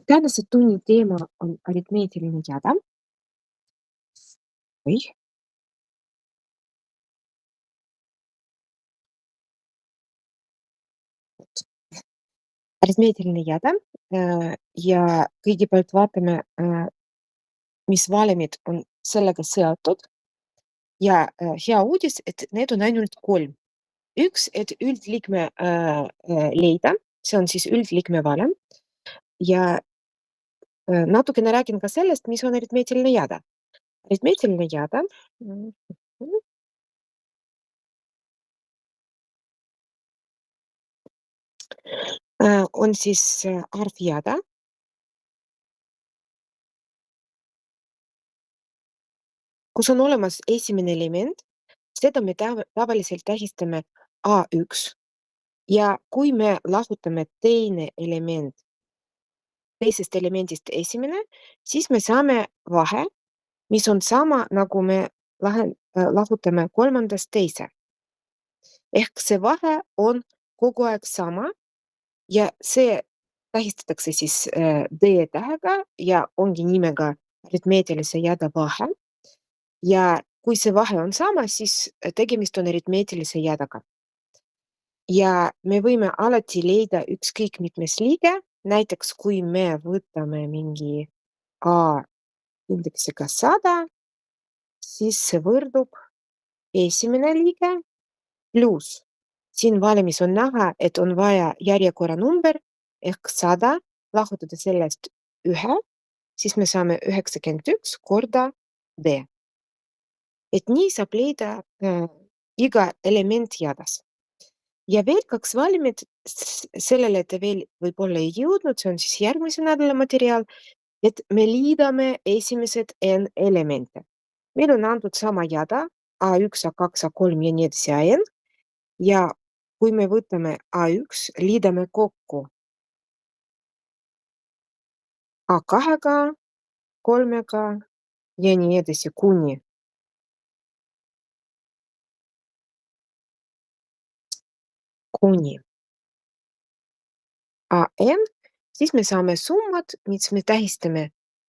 Tänase tunni teema on aritmeetiline jada. Või aritmeetiline jada ja kõigepealt vaatame, mis valemid on sellega seotud ja hea uudis, et need on ainult 3. Üks, et üldliikme leida, see on siis üldliikme valem ja natukene räägin ka sellest, mis on aritmeetiline jada. Aritmeetiline jada on siis arvjada, kus on olemas esimene element, seda me tavaliselt tähistame A1 ja kui me lahutame teine element teisest elemendist esimene, siis me saame vahe, mis on sama, nagu me lahutame kolmandast teise. Ehk see vahe on kogu aeg sama ja see tähistatakse siis D-tähega ja ongi nimega aritmeetilise jada vahe. Ja kui see vahe on sama, siis tegemist on aritmeetilise jadaga. Ja me võime alati leida ükskõik mitmes liige, näiteks kui me võtame mingi A indeksiga 100, siis see võrdub esimene liige pluss. Siin valemis on näha, et on vaja järjekorranumber ehk 100 lahutada sellest 1, siis me saame 91 korda D. Et nii saab leida iga element jadas. Ja veel 2 valimit, sellele te veel võib-olla ei jõudnud, see on siis järgmise nädala materiaal, et me liidame esimesed N elemente. Meil on antud sama jada A1, A2, A3 ja nii edasi AN ja kui me võtame A1, liidame kokku A2-ga, 3-ga ja nii edasi kuni AN, siis me saame summad, mis me tähistame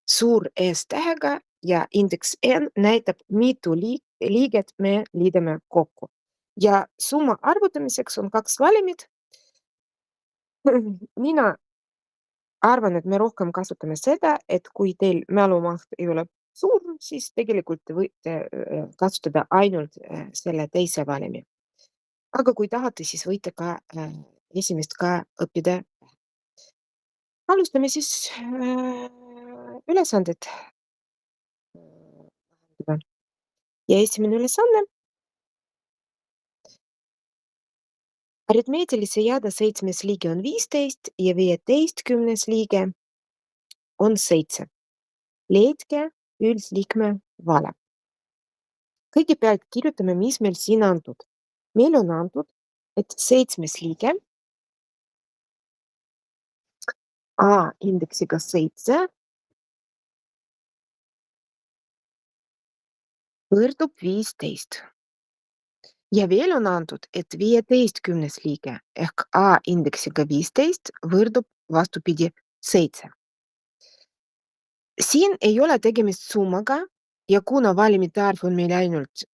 suur S-tähega ja indeks N näitab, mitu liiget me liidame kokku. Ja summa arvutamiseks on 2 valimit. Mina arvan, et me rohkem kasutame seda, et kui teil mälumaht ei ole suur, siis tegelikult te võite kasutada ainult selle teise valimi. Aga kui tahate, siis võite ka esimest ka õppida. Alustame siis ülesanded. Ja esimene ülesanne. Aritmeetilise jada 7. liige on 15 ja 15. liige on 7. Leidke üldliikme valem. Kõigepealt kirjutame, mis meil siin antud. Meil on antud, et 7. liige A indeksiga 7 võrdub 15. Ja veel on antud, et 15. liige ehk A indeksiga 15 võrdub vastupidi 7. Siin ei ole tegemist summaga ja kuna valimite arv on meil ainult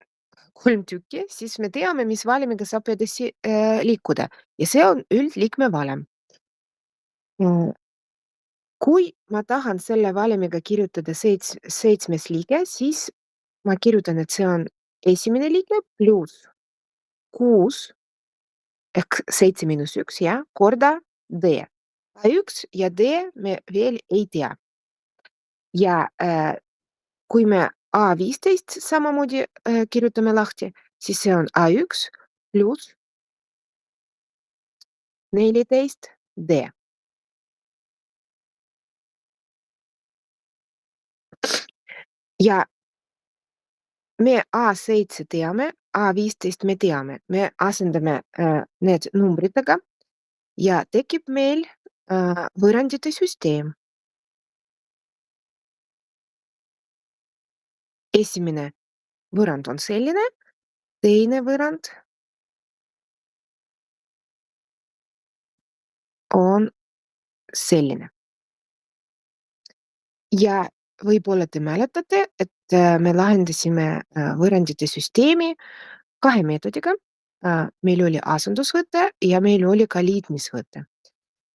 3 tükki, siis me teame, mis valimiga saab edasi liikuda ja see on üldliikme valem. Kui ma tahan selle valimiga kirjutada 7. liige, siis ma kirjutan, et see on esimene liige pluss 6 ehk 7 miinus 1 ja korda D. A1 ja D me veel ei tea. Ja kui me A15 samamoodi kirjutame lahti, siis see on A1 pluss 14 D. Ja me A7 teame, A15 me teame, me asendame need numbritega ja tekib meil võrrandite süsteem. Esimene võrrand on selline, teine võrrand on selline. ja võib-olla te mäletate, et me lahendasime võrrandite süsteemi 2 meetodiga. Meil oli asendusvõte ja meil oli ka liitmisvõte.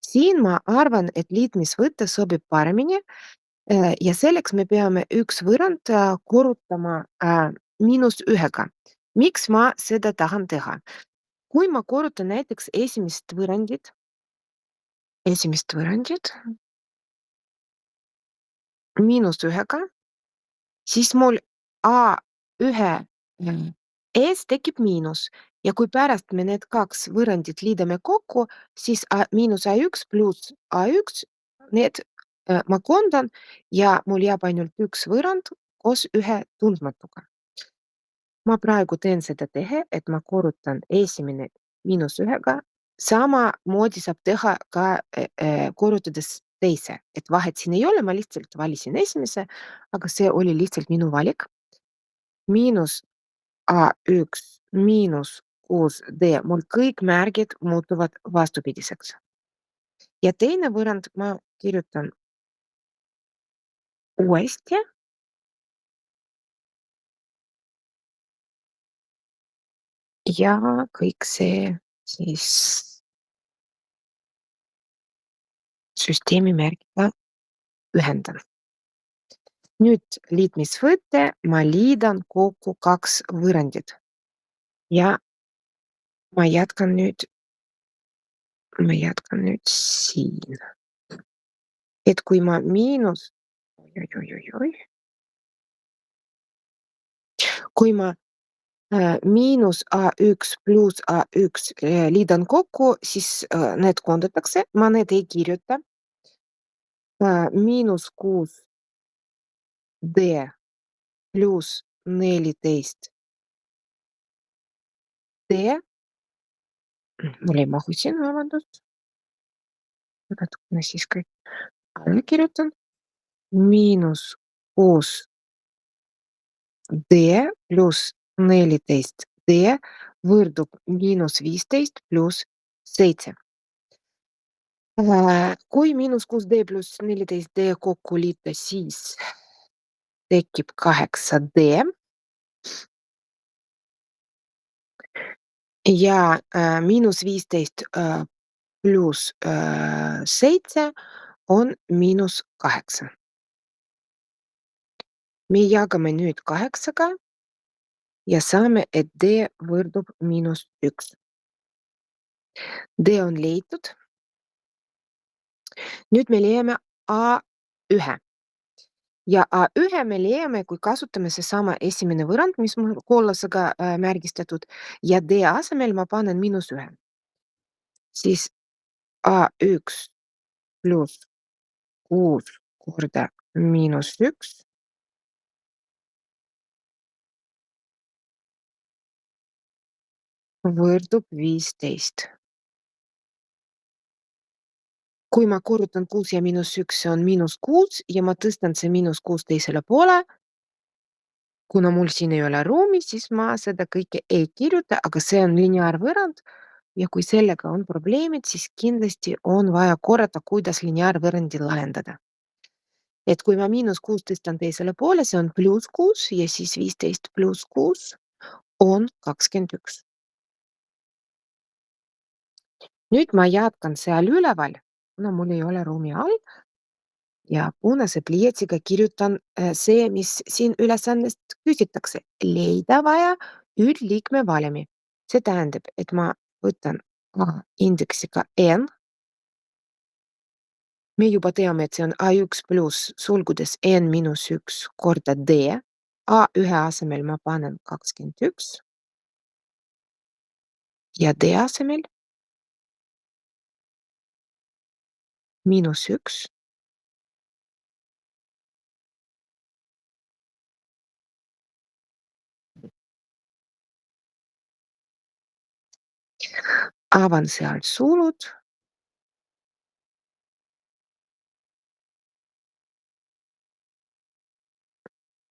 Siin ma arvan, et liitmisvõte sobib paremini ja selleks me peame üks võrrand korrutama -1-ga. Miks ma seda tahan teha? Kui ma korrutan näiteks esimest võrrandit -1-ga, siis mul A1 ees tekib miinus ja kui pärast me need 2 võrrandit liidame kokku, siis miinus A1 pluss A1, need ma koondan ja mul jääb ainult üks võrrand koos ühe tundmatuga. Ma praegu teen seda tehe, et ma korrutan esimene -1-ga, samamoodi saab teha ka korrutades teise, et vahet siin ei ole, ma lihtsalt valisin esimese, aga see oli lihtsalt minu valik. Miinus A1 miinus 6D, mul kõik märgid muutuvad vastupidiseks. Ja teine võrrand ma kirjutan uuesti ja kõik see siis süsteemi märgiga ühendan. Nüüd liitmisvõte, ma liidan kokku 2 võrrandit ja ma jätkan nüüd siin. Et kui ma miinus oi-oi-oi-oi-oi, kui ma miinus A1 pluss A1 liidan kokku, siis need koondatakse, ma need ei kirjuta. Miinus 6D pluss 14D, mul ei mahu siin, vabandust. Natukene siis kõik alla kirjutan. Miinus 6D pluss 14D võrdub miinus 15 pluss 7. Kui miinus 6D pluss 14D kokku liita, siis tekib 8D ja miinus 15 pluss 7 on miinus 8. Me jagame nüüd 8-ga ja saame, et D võrdub miinus 1. D on leitud. Nüüd me leiame A1 ja A1 me leiame, kui kasutame seesama esimene võrrand, mis mul kollasega märgistatud ja D asemel ma panen -1. Siis A1 pluss 6 korda -1 võrdub 15. Kui ma korrutan 6 ja -1, see on -6 ja ma tõstan see -6 teisele poole. Kuna mul siin ei ole ruumi, siis ma seda kõike ei kirjuta, aga see on lineaarvõrrand ja kui sellega on probleemid, siis kindlasti on vaja korrata, kuidas lineaarvõrrandi lahendada. Et kui ma -6 tõstan teisele poole, see on +6 ja siis 15 pluss 6 on 21. Nüüd ma jätkan seal üleval, kuna mul ei ole ruumi all ja punase pliiatsiga kirjutan see, mis siin ülesandest küsitakse. Leida vaja üldliikme valemi. See tähendab, et ma võtan indeksiga n. Me juba teame, et see on A1 pluss sulgudes n-1 korda D. A1 asemel ma panen 21 ja D asemel -1. Avan seal sulud.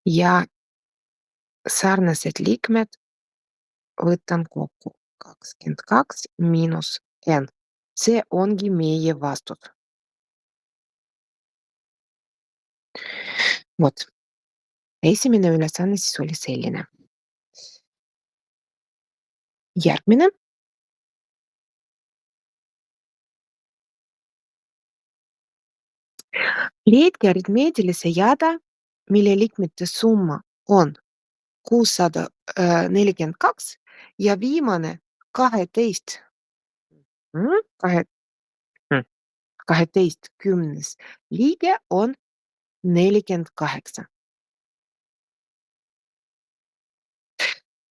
Ja sarnased liikmed võtan kokku 22 miinus n. See ongi meie vastus. Vot, esimene ülesanne siis oli selline. Järgmine. Leidke aritmeetilise jada, mille liikmete summa on 642 ja viimane 12 kahe 12 liige on 48.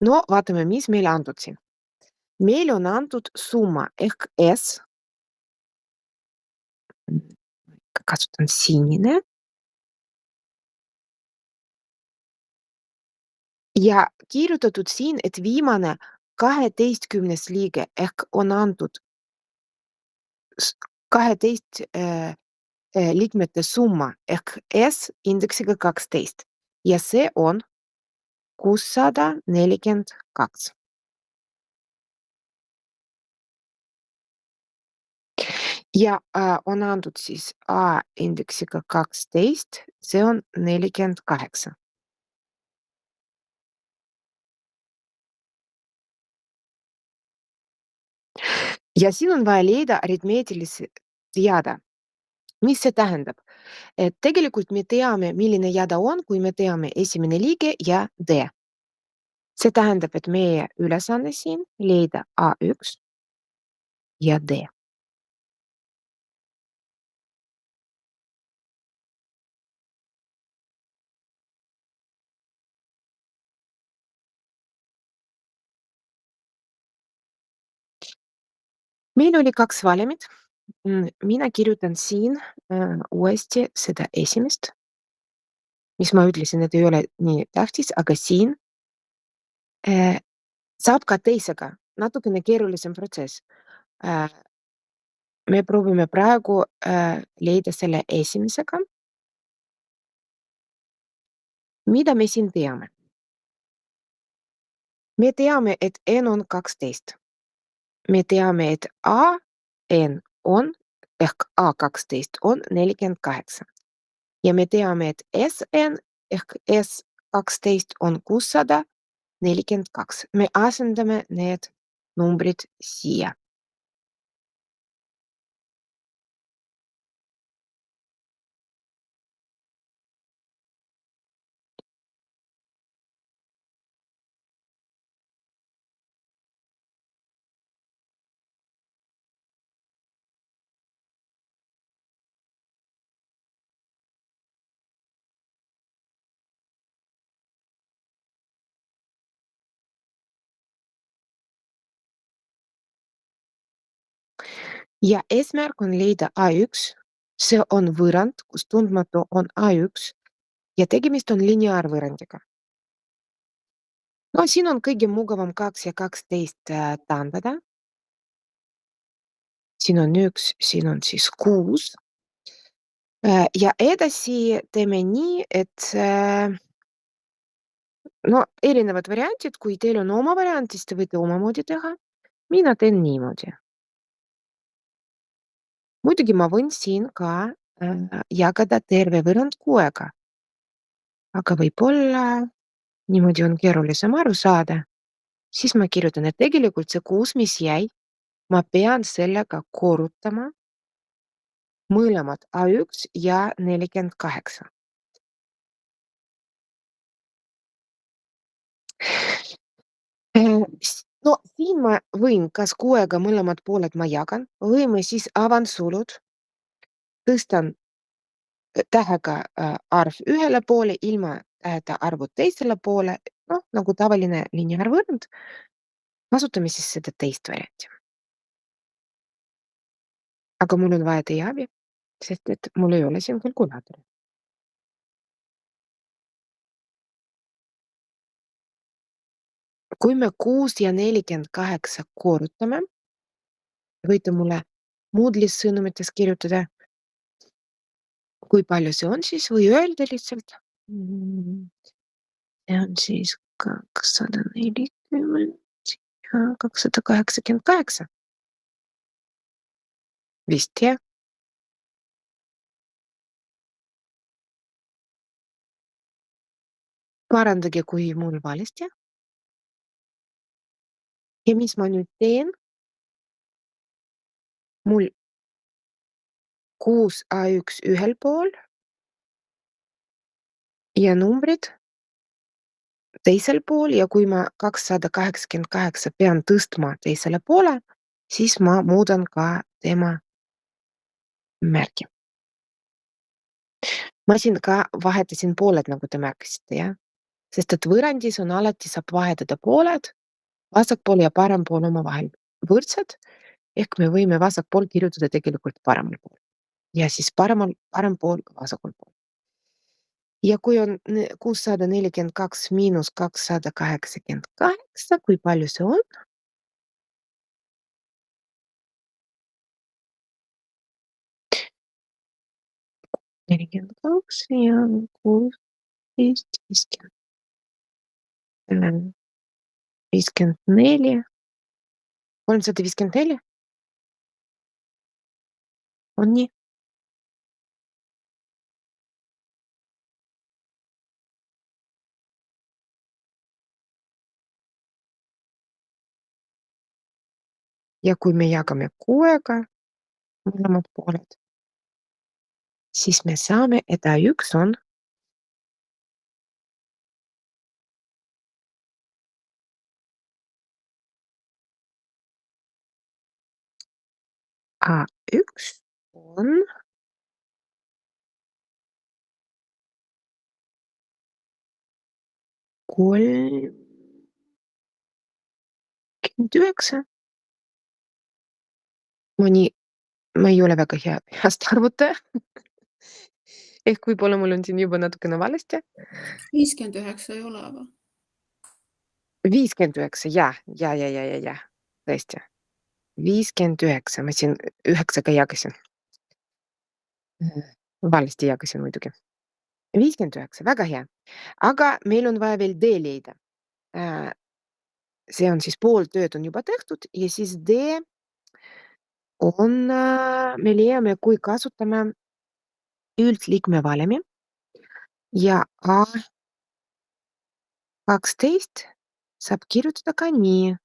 No vaatame, mis meile antud siin. Meile on antud summa ehk S, kasutan sinine, ja kirjutatud siin, et viimane 12 liige ehk on antud 12 liikmete summa ehk S indeksiga 12 ja see on 642. Ja on antud siis A indeksiga 12, see on 48. Ja siin on vaja leida aritmeetilisi jada. Mis see tähendab? Et tegelikult me teame, milline jada on, kui me teame esimene liige ja D. See tähendab, et meie ülesanne siin leida A1 ja D. Meil oli 2 valemit. Mina kirjutan siin uuesti seda esimest, mis ma ütlesin, et ei ole nii tähtis, aga siin saab ka teisega, natukene keerulisem protsess. Me proovime praegu leida selle esimesega. Mida me siin teame? Me teame, et N on 12. Me teame, et AN on ehk A12 on 48. Ja me teame, et SN ehk S12 on 642. Me asendame need numbrid siia. Ja eesmärk on leida A1. See on võrrand, kus tundmatu on A1 ja tegemist on lineaarvõrrandiga. No siin on kõige mugavam 2 ja 12 taandada. Siin on 1, siin on siis 6. Ja edasi teeme nii, et no erinevad variantid, kui teil on oma variant, siis te võite omamoodi teha. Mina teen niimoodi. Muidugi ma võin siin ka jagada terve võrrand 6-ga. Aga võib-olla niimoodi on keerulisem aru saada. Siis ma kirjutan, et tegelikult see 6, mis jäi, ma pean sellega korrutama mõlemad A1 ja 48. No siin ma võin kas 6-ga mõlemad pooled ma jagan või ma siis avan sulud, tõstan tähega arv ühele poole, ilma täheta arvud teisele poole, noh, nagu tavaline lineaarvõrrand. Kasutame siis seda teist varianti. Aga mul on vaja teie abi, sest et mul ei ole siin kalkulaatorit. Kui me 6 ja 48 korrutame, võite mulle Moodle'is sõnumites kirjutada, kui palju see on siis või öelda lihtsalt. See on siis 240 ja 288. Vist jah? Parandage, kui mul valesti. Ja mis ma nüüd teen? Mul 6 A1 ühel pool ja numbrid teisel pool ja kui ma 288 pean tõstma teisele poole, siis ma muudan ka tema märki. Ma siin ka vahetasin pooled, nagu te märkisite, jah? Sest et võrrandis on alati saab vahetada pooled, vasakpool ja parempool omavahel võrdsed, ehk me võime vasakpool kirjutada tegelikult paremal pool ja siis parem pool vasakul pool. Ja kui on 642 miinus 288, kui palju see on? 42 ja 16, 54, 354, on nii? Ja kui me jagame 6-ga mõlemad pooled, siis me saame, et A1 on A1 on 39. Ma ei ole väga hea heast arvutaja. Ehk võib-olla mul on siin juba natukene valesti. 59 ei ole aga. 59, ja. Tõesti. 59, ma siin 9-ga jagasin. Valesti jagasin muidugi. 59, väga hea. Aga meil on vaja veel D leida. See on siis pool tööd on juba tehtud ja siis D on, me leiame, kui kasutame üldliikmevalemi ja A12 saab kirjutada ka nii,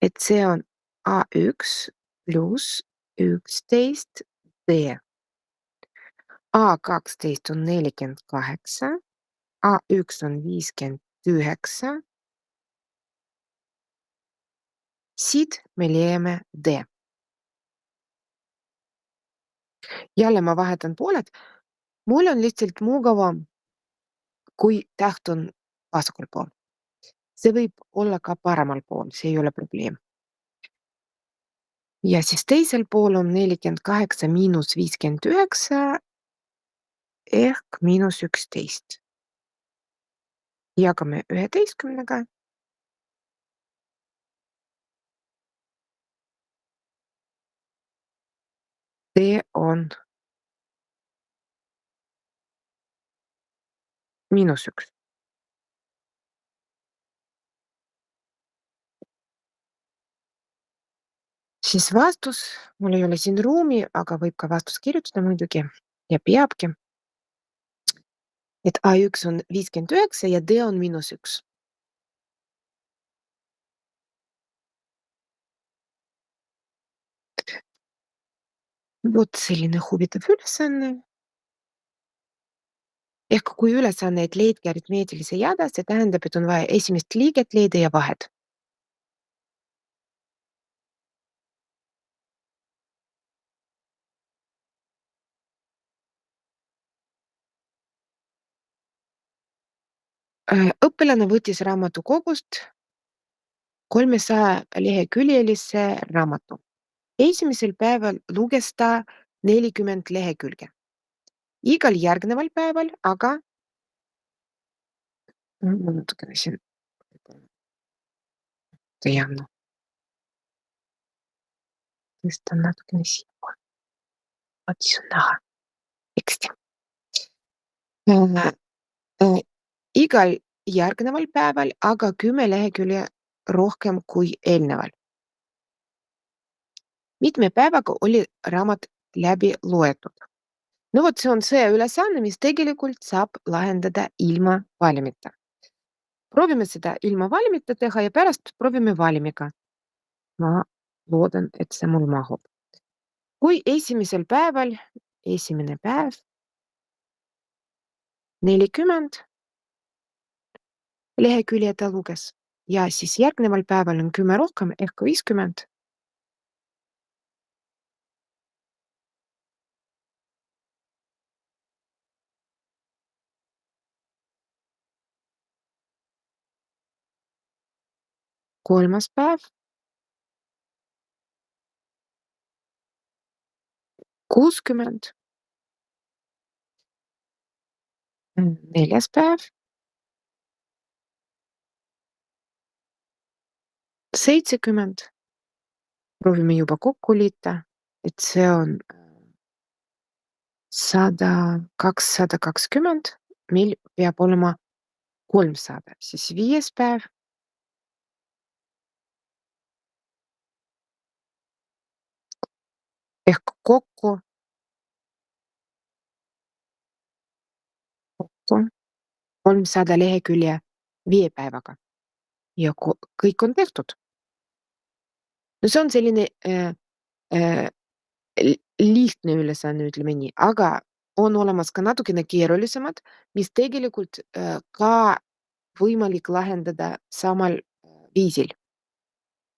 et see on A1 pluss 11D. A12 on 48, A1 on 59. Siit me leiame D. Jälle ma vahetan pooled. Mul on lihtsalt mugavam, kui täht on vasakul pool. See võib olla ka paremal pool, see ei ole probleem. Ja siis teisel pool on 48 miinus 59 ehk miinus 11. Jagame 11-ga. See on -1. Siis vastus, mul ei ole siin ruumi, aga võib ka vastus kirjutada muidugi ja peabki. Et A1 on 59 ja D on -1. Vot selline huvitav ülesanne. Ehk kui ülesanne, et leidke aritmeetilise jada, see tähendab, et on vaja esimest liiget leida ja vahet. Õpilane võttis raamatukogust 300-leheküljelise raamatu. Esimesel päeval luges ta 40 lehekülge. Igal järgneval päeval aga ma natukene siin tõstan natukene siiapoole. Vaat siis on näha teksti. Igal järgneval päeval aga 10 lehekülje rohkem kui eelneval. Mitme päevaga oli raamat läbi loetud? no vot, see on see ülesanne, mis tegelikult saab lahendada ilma valimita. Proovime seda ilma valimita teha ja pärast proovime valimiga. Ma loodan, et see mul mahub. Kui esimesel päeval, esimene päev, 40 lehekülje ta luges ja siis järgneval päeval on 10 rohkem ehk 50. Kolmas päev, 60. Neljas päev, 70. Proovime juba kokku liita, et see on 100, 220. Meil peab olema 300, siis viies päev, ehk kokku 300 lehekülje 5 päevaga ja kõik on tehtud. No see on selline äh, lihtne ülesanne, ütleme nii, aga on olemas ka natukene keerulisemad, mis tegelikult ka võimalik lahendada samal viisil.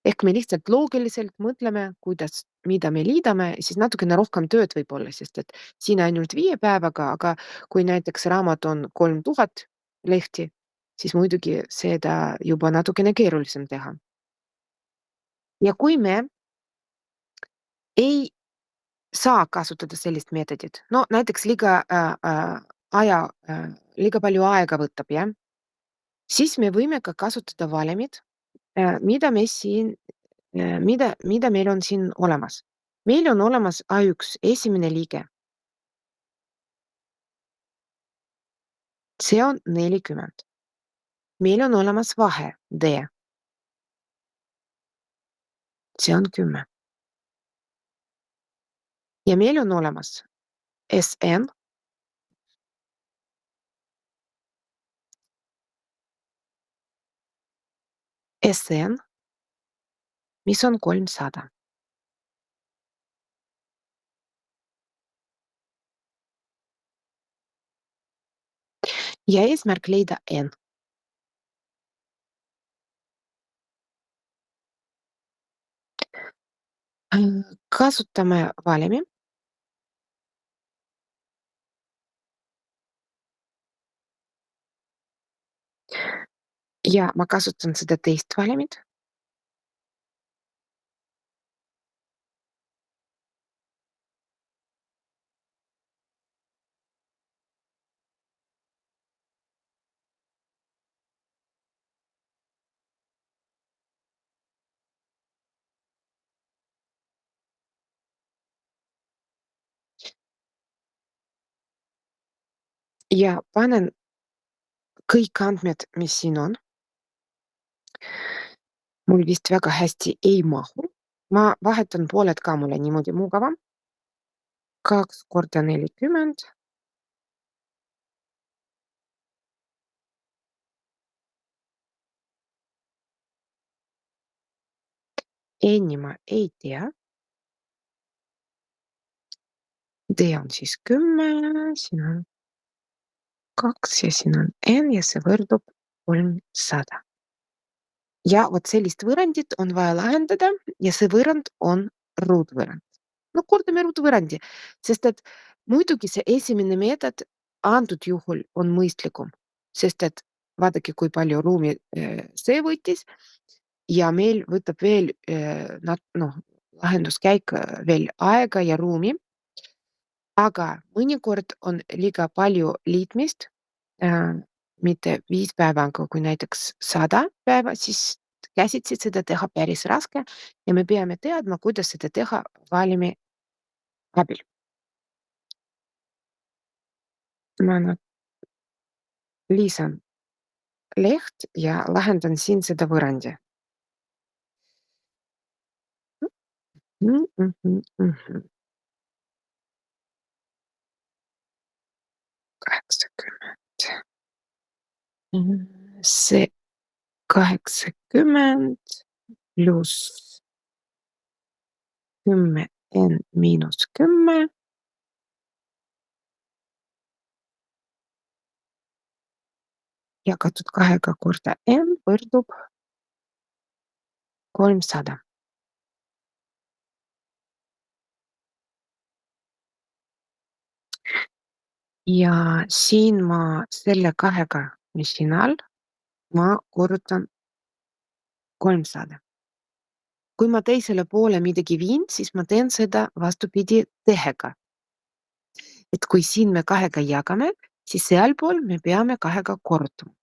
Ehk me lihtsalt loogiliselt mõtleme, kuidas, mida me liidame, siis natukene rohkem tööd võib-olla, sest et siin ainult 5 päevaga, aga kui näiteks raamat on 3000 lehti, siis muidugi seda juba natukene keerulisem teha. Ja kui me ei saa kasutada sellist meetodit, no näiteks liiga palju aega võtab, jah, siis me võime ka kasutada valemit, mida me siin mida meil on siin olemas? Meil on olemas A1 esimene liige, see on 40. Meil on olemas vahe D, see on 10. Ja meil on olemas SN, SN, mis on 300. Ja eesmärk leida N. Kasutame valemi. Ja ma kasutan seda teist valemit. Ja panen kõik andmed, mis siin on. Mul vist väga hästi ei mahu. Ma vahetan pooled ka, mulle niimoodi mugavam. 2 korda 40. N-i ma ei tea. D on siis 10, siin on 2 ja siin on N ja see võrdub 300. Ja vot sellist võrrandit on vaja lahendada ja see võrrand on ruutvõrrand. No kordame ruutvõrrandi, sest et muidugi see esimene meetod antud juhul on mõistlikum, sest et vaadake, kui palju ruumi see võttis ja meil võtab veel noh, lahenduskäik veel aega ja ruumi. Aga mõnikord on liiga palju liitmist, mitte 5 päeva, aga kui näiteks 100 päeva, siis käsitsi seda teha päris raske ja me peame teadma, kuidas seda teha valimi abil. Ma lisan leht ja lahendan siin seda võrrandi. Mhm, mhm. see 80 pluss 10 n miinus 10 jagatud 2 korda n võrdub 300. Ja siin ma selle 2-ga, mis siin all, ma korrutan 300. Kui ma teisele poole midagi viin, siis ma teen seda vastupidi tähega. Et kui siin me 2-ga jagame, siis sealpool me peame 2-ga korrutama.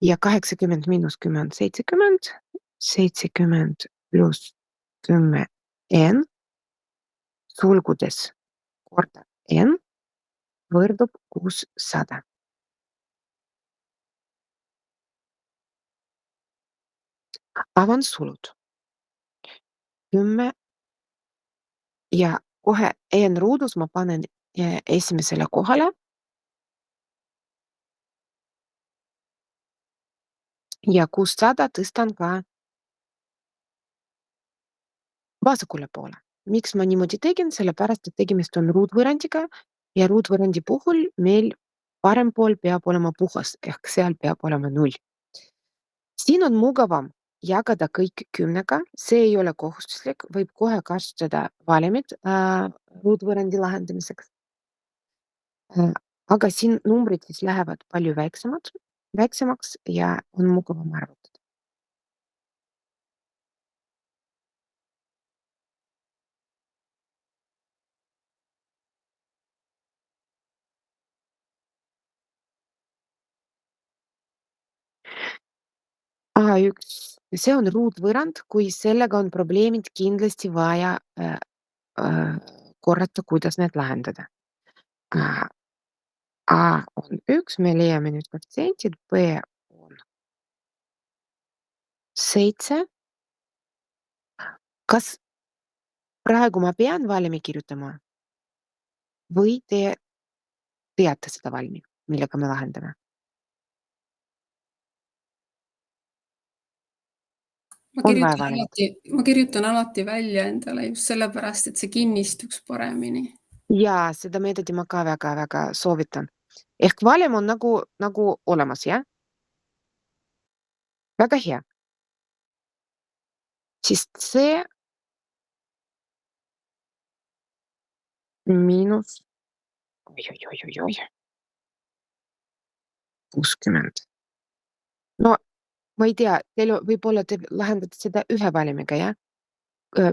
Ja 80 miinus 10 on 70, 70 pluss 10 n sulgudes korda n võrdub 600. Avan sulud. 10 ja kohe n ruudus ma panen esimesele kohale ja 600 tõstan ka vasakule poole. Miks ma niimoodi tegin? Sellepärast, et tegemist on ruutvõrrandiga ja ruutvõrrandi puhul meil parem pool peab olema puhas ehk seal peab olema 0. Siin on mugavam jagada kõik 10-ga, see ei ole kohustuslik, võib kohe kasutada valemit ruutvõrrandi lahendamiseks. Aga siin numbrid siis lähevad palju väiksemaks ja on mugavam arvutada. A1, see on ruutvõrrand, kui sellega on probleemid, kindlasti vaja korrata, kuidas need lahendada. A on 1, me leiame nüüd koefitsiendid, B on 7. Kas praegu ma pean valemi kirjutama või te teate seda valmi, millega me lahendame? On vaja valemit? Ma kirjutan alati välja endale just sellepärast, et see kinnistuks paremini. Jaa, seda meetodi ma ka väga-väga soovitan. Ehk valem on nagu olemas, jah? Väga hea. Siis C miinus oi-oi-oi-oi-oi 60. No ma ei tea, teil võib-olla te lahendate seda ühe valemiga, jah?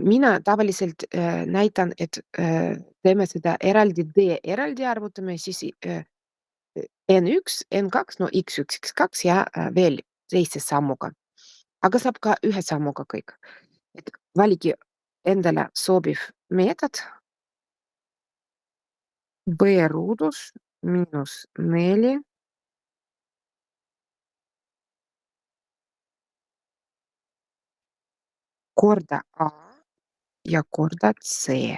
Mina tavaliselt näitan, et teeme seda eraldi D eraldi arvutame, siis N1, N2, no X1, X2 ja veel teise sammuga. Aga saab ka ühe sammuga kõik. Et valige endale sobiv meetod. B ruudus miinus 4 korda A ja korda C.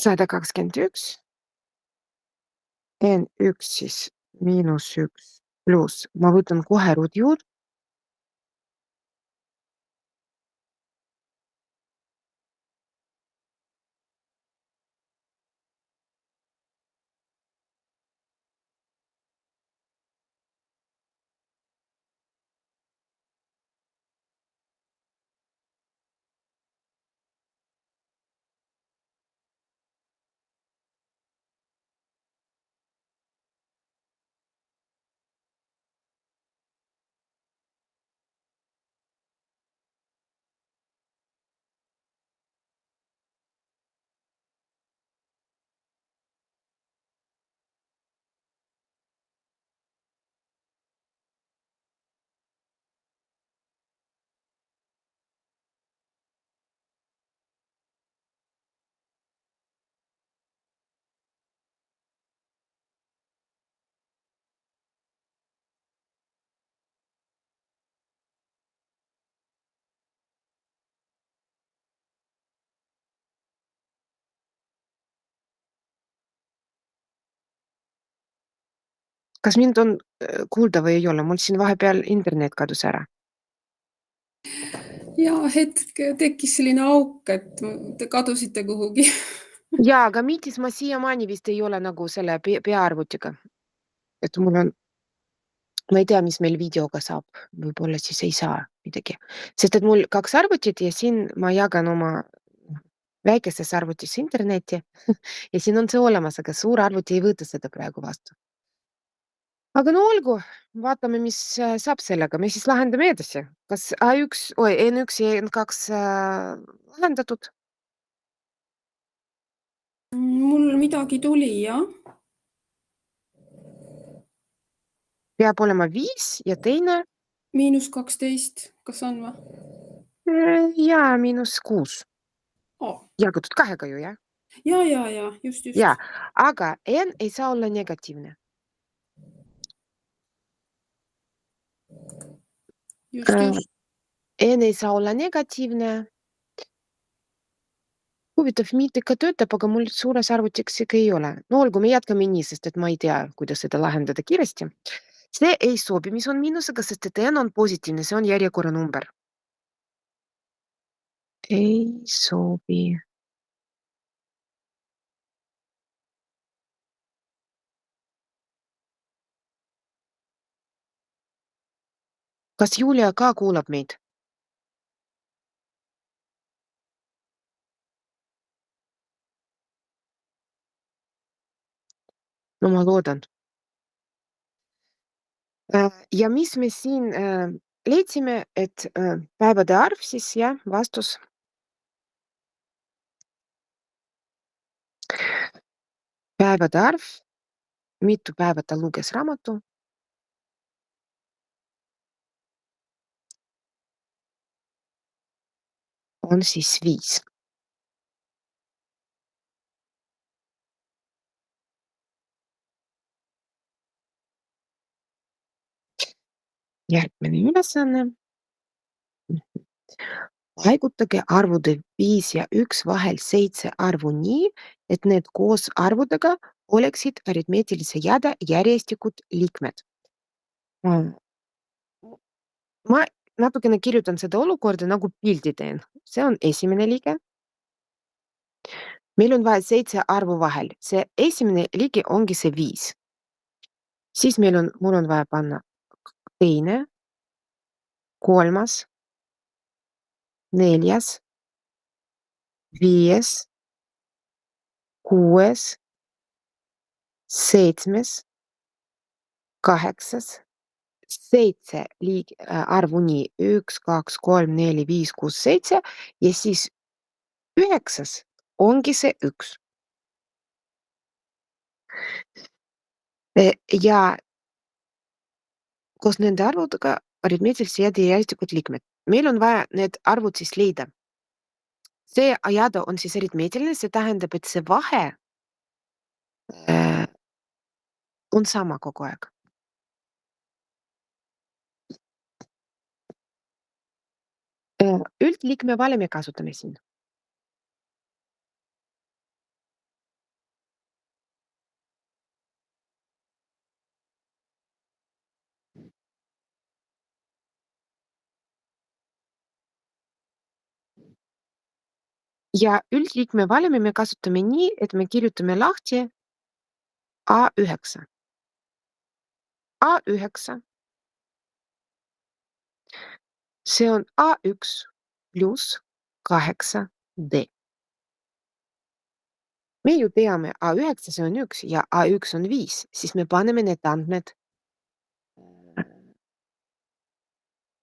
Sada 21 N1 siis miinus 1 pluss, ma võtan kohe ruudjuur. Kas mind on, kuulda või ei ole? Mul siin vahepeal internet kadus ära. ja hetk tekkis selline auk, et te kadusite kuhugi. Jaa, aga Meetis ma siiamaani vist ei ole nagu selle peaarvutiga. Et mul on ma ei tea, mis meil videoga saab, võib-olla siis ei saa midagi. Sest et mul 2 arvutit ja siin ma jagan oma väikeses arvutis internetti ja siin on see olemas, aga suur arvuti ei võta seda praegu vastu. Aga no olgu, vaatame, mis saab sellega, me siis lahendame edasi. Kas N1 ja N2 lahendatud? Mul midagi tuli, jah. Peab olema 5 ja teine -12, kas on või? jaa, -6. Oh. Jagatud 2-ga ju, jah? Ja, just, Jaa, just. aga N ei saa olla negatiivne. Just, just. N ei saa olla negatiivne. Huvitav, Meet ikka töötab, aga mul suures arvutiks ikka ei ole. No olgu, me jätkame nii, sest et ma ei tea, kuidas seda lahendada kiiresti. See ei sobi, mis on miinusega, sest et N on positiivne, see on järjekorranumber. Ei sobi. Kas Julia ka kuulab meid? No ma loodan. Ja mis me siin leidsime, et päevade arv siis jah, vastus. Päevade arv, mitu päeva ta luges raamatu? On siis 5. Järgmine ülesanne. Paigutage arvude 5 ja 1 vahel 7 arvu nii, et need koos arvudega oleksid aritmeetilise jääde järjestikud liikmed. Ma natukene kirjutan seda olukorda nagu pildi teen. See on esimene liige. Meil on vaja 7 arvu vahel. See esimene liige ongi see 5. Siis mul on vaja panna teine, kolmas, neljas, 5, 6, 7, 8, 7 arvu nii 1, 2, 3, 4, 5, 6, 7 ja siis 9 ongi see 1. Ja koos nende arvudega aritmeetilise jääde järjestikud liikmed. Meil on vaja need arvud siis leida. See jääde on siis aritmeetiline, see tähendab, et see vahe on sama kogu aeg. Üldliikme valemi kasutame siin. Ja üldliikme valemi me kasutame nii, et me kirjutame lahti A9. A9. See on A1 pluss 8D. Me ju teame, A9 see on 1 ja A1 on 5, siis me paneme need andmed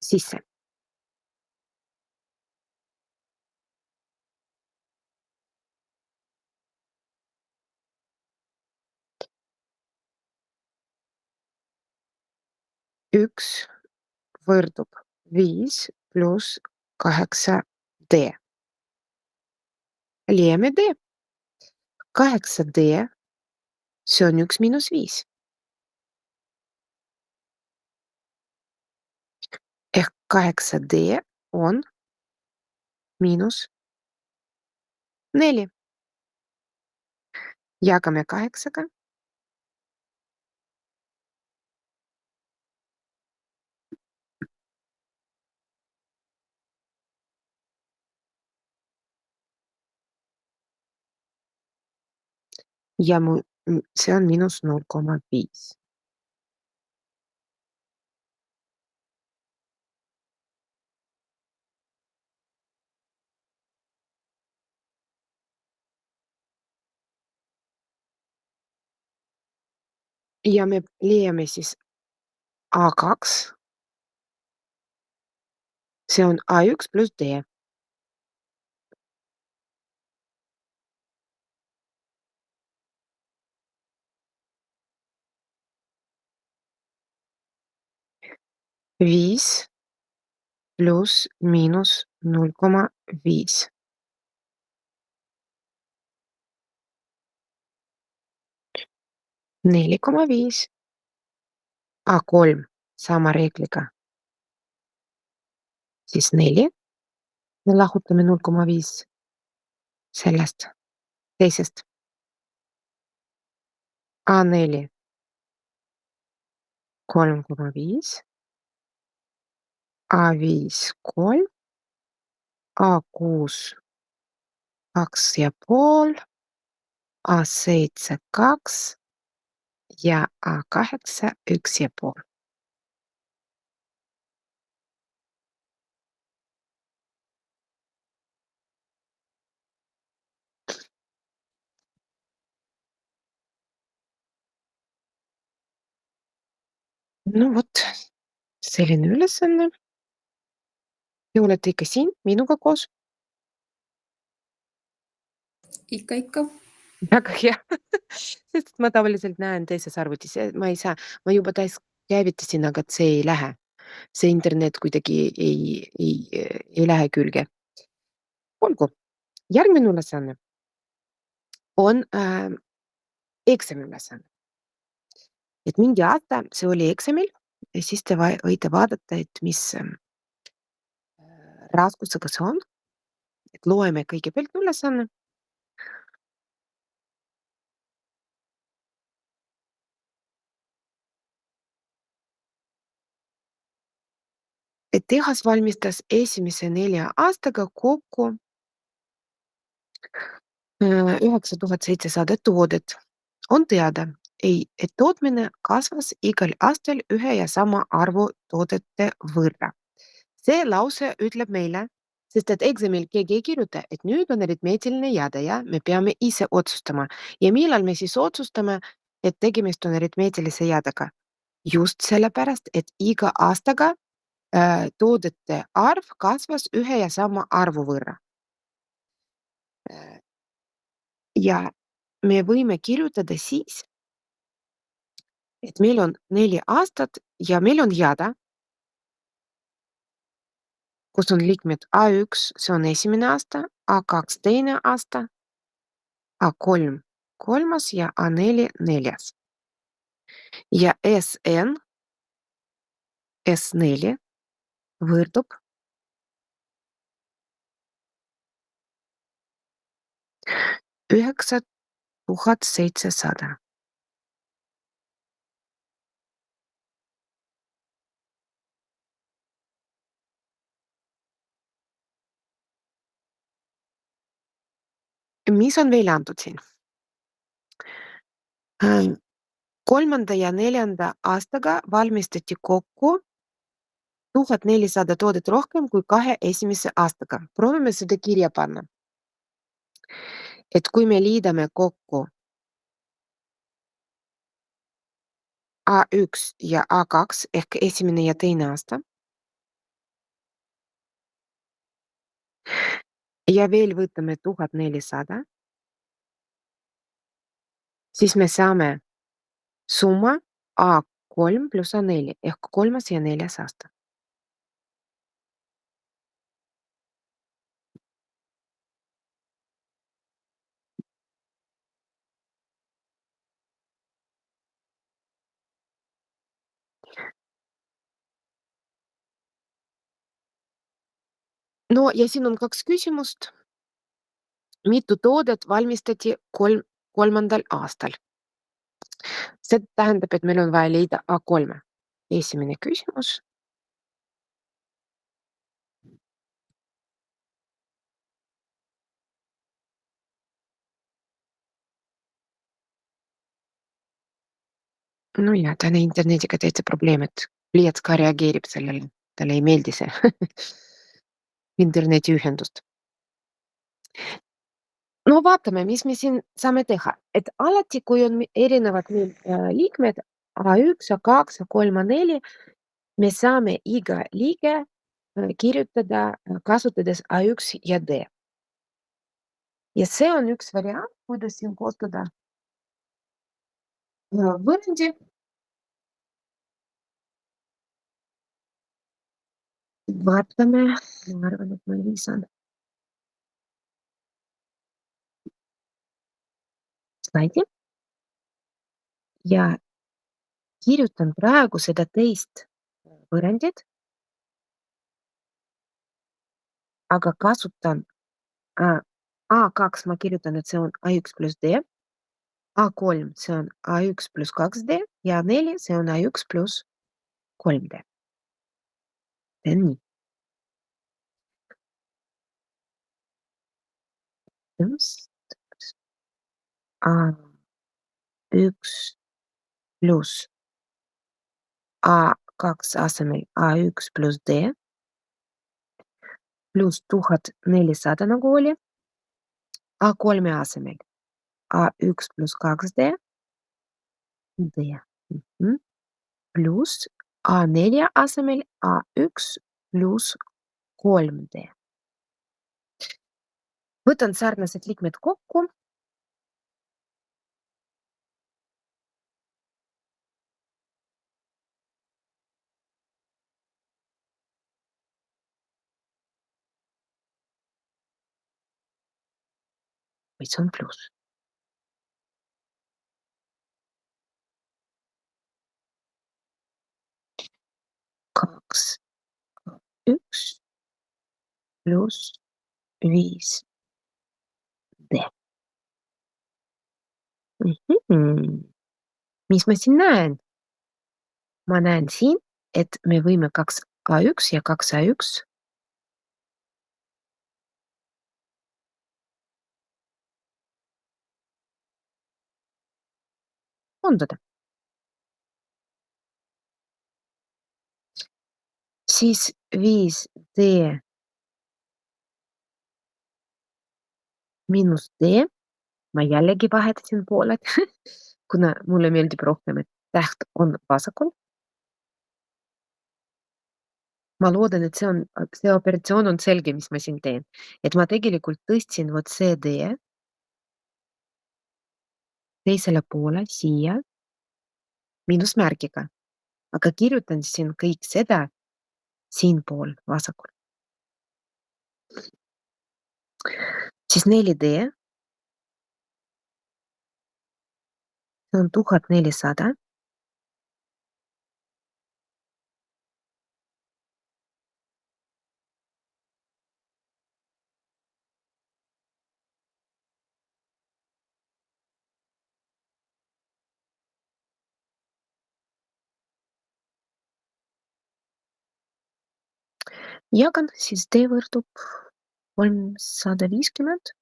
sisse. Üks võrdub 5 pluss 8D. Leiame D. 8D, see on 1 miinus 5. Ehk 8D on -4. Jagame 8-ga. ja see on -0,5. Ja me leiame siis A2, see on A1 pluss D. 5 pluss miinus 0,5. 4,5. A3 sama reegliga, siis 4. Me lahutame 0,5 sellest teisest. A4 3,5, A5 3, A6 2,5, A7 2 ja A8 1,5. No vot, selline ülesanne. Te olete ikka siin minuga koos. Ikka, ikka. Väga hea, sest ma tavaliselt näen teises arvutis ja ma ei saa, ma juba käivitasin, aga see ei lähe. See internet kuidagi ei lähe külge. Olgu, järgmine ülesanne on eksamiülesanne. Et mingi aasta see oli eksamil ja siis te võite vaadata, et mis raskusega see on. Et loeme kõigepealt ülesanne. Et tehas valmistas esimese 4 aastaga kokku 9700 toodet. On teada, et tootmine kasvas igal aastal ühe ja sama arvu toodete võrra. See lause ütleb meile, sest et eksamil keegi ei kirjuta, et nüüd on aritmeetiline jade ja me peame ise otsustama. Ja millal me siis otsustame, et tegemist on aritmeetilise jadega? Just sellepärast, et iga aastaga toodete arv kasvas ühe ja sama arvu võrra. Ja me võime kirjutada siis, et meil on 4 aastat ja meil on jada, kus on liikmed A1, see on esimene aasta, A2 teine aasta, A3 kolmas ja A4 neljas. Ja S4 võrdub 9700. Mis on veel antud siin? Kolmanda ja neljanda aastaga valmistati kokku 1400 toodet rohkem kui 2 esimese aastaga. Proovime seda kirja panna. Et kui me liidame kokku A1 ja A2 ehk esimene ja teine aasta ja veel võtame 1400, siis me saame summa A3 pluss A4 ehk kolmas ja neljas aasta. No ja siin on 2 küsimust. Mitu toodet valmistati kolmandal aastal? See tähendab, et meil on vaja leida A3. Esimene küsimus. Nojah, täna internetiga täitsa probleem, et pliiats ka reageerib sellele, talle ei meeldi see internetiühendust. No vaatame, mis me siin saame teha, et alati, kui on erinevad meil liikmed A1, A2, A3, A4, me saame iga liige kirjutada kasutades A1 ja D. Ja see on üks variant, kuidas siin koostada võrrendi. Vaatame, ma arvan, et ma lisan slaidi ja kirjutan praegu seda teist võrrandit, aga kasutan A2 ma kirjutan, et see on A1 pluss D, A3 see on A1 pluss 2D ja A4 see on A1 pluss 3D. Teen nii. Just A1 pluss A2 asemel A1 pluss D pluss 1400 nagu oli, A3 asemel A1 pluss 2D, D. Pluss A4 asemel A1 pluss 3D. Võtan sarnased liikmed kokku. Või see on pluss. Kaks, üks pluss 5D. Mis ma siin näen? Ma näen siin, et me võime 2A1 ja 2A1 koondada. Siis 5D miinus D. Ma jällegi vahetasin pooled, kuna mulle meeldib rohkem, et täht on vasakul. Ma loodan, et see operatsioon on selge, mis ma siin teen. Et ma tegelikult tõstsin vot see D teisele poole siia miinusmärgiga, aga kirjutan siin kõik seda siinpool vasakul. Siis 4D, see on 1400. Jagan siis D võrdub 350.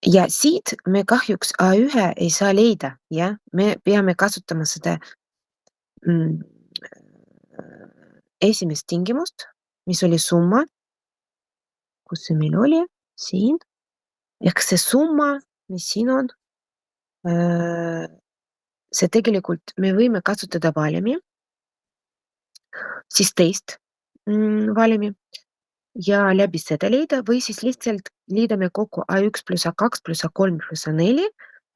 Ja siit me kahjuks A1 ei saa leida, jah, me peame kasutama seda esimest tingimust, mis oli summa. Kus see meil oli? Siin. Ehk see summa, mis siin on, see tegelikult me võime kasutada valemi, siis teist valemi ja läbi seda leida või siis lihtsalt liidame kokku A1 pluss A2 pluss A3 pluss A4,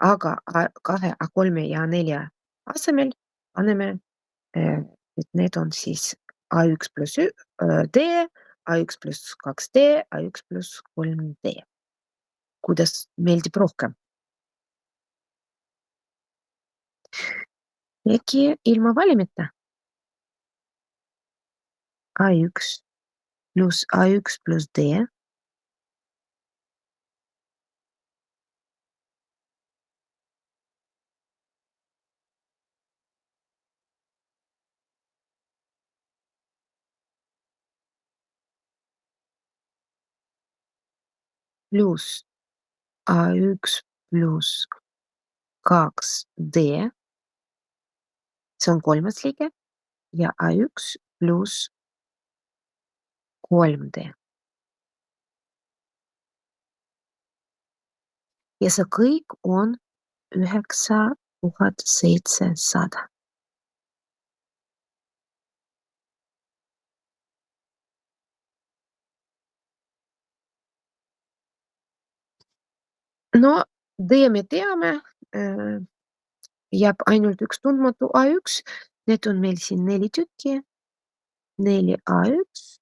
aga A2, A3 ja A4 asemel paneme, et need on siis A1 pluss D, A1 pluss 2D, A1 pluss 3D. Kuidas meeldib rohkem? Äkki ilma valimita? A1 pluss A1 pluss D pluss A1 pluss 2D, see on 3. liige, ja A1 pluss 3D. Ja see kõik on 9700. No D me teame, jääb ainult üks tundmatu A1. Need on meil siin 4 tükki, 4 A1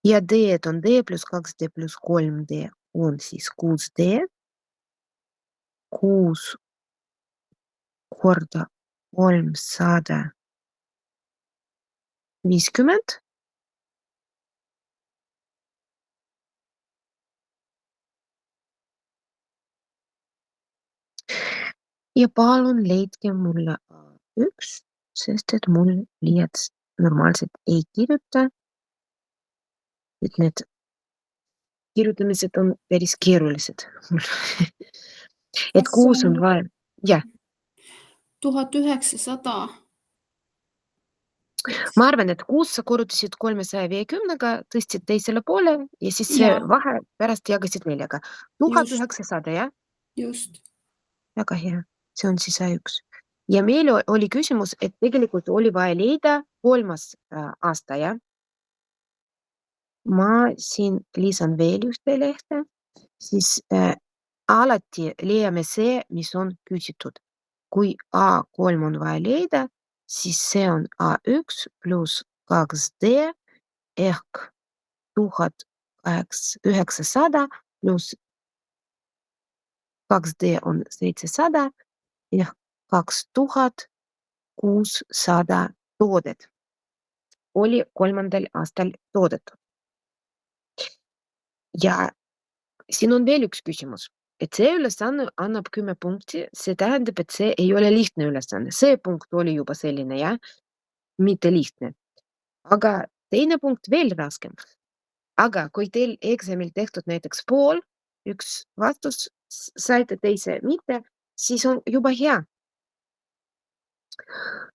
ja D-d on D pluss 2D pluss 3D on siis 6D. 6 korda 350. Ja palun leidke mulle A1, sest et mul liialt normaalselt ei kirjuta. Et need kirjutamised on päris keerulised mul. Et Kas 6 on vaja. Jah, 1900? ma arvan, et 6 sa korrutasid 350-ga, tõstsid teisele poole ja siis see Jaa, vahe pärast jagasid 4-ga. just, 1900, jah? just. Väga hea. See on siis A1. Ja meil oli küsimus, et tegelikult oli vaja leida 3. aasta, jah? Ma siin lisan veel ühte lehte, siis alati leiame see, mis on küsitud. Kui A3 on vaja leida, siis see on A1 pluss 2D ehk 1900 pluss 2D on 700 ehk 2600 toodet oli 3. aastal toodetud. Ja siin on veel üks küsimus, et see ülesanne annab 10 punkti, see tähendab, et see ei ole lihtne ülesanne. See punkt oli juba selline, jah, mitte lihtne. Aga teine punkt veel raskem. Aga kui teil eksamil tehtud näiteks pool, üks vastus saite, teise mitte, siis on juba hea.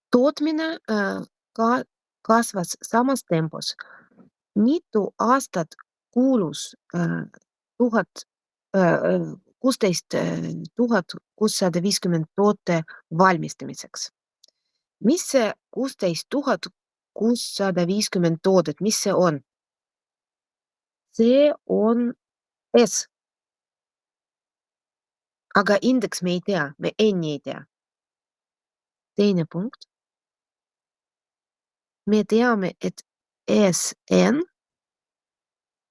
Tootmine kasvas samas tempos. Mitu aastat kulus 16 650 toote valmistamiseks? Mis see 16 650 toodet, mis see on? See on S. Aga indeks me ei tea, me N-i ei tea. Teine punkt. Me teame, et SN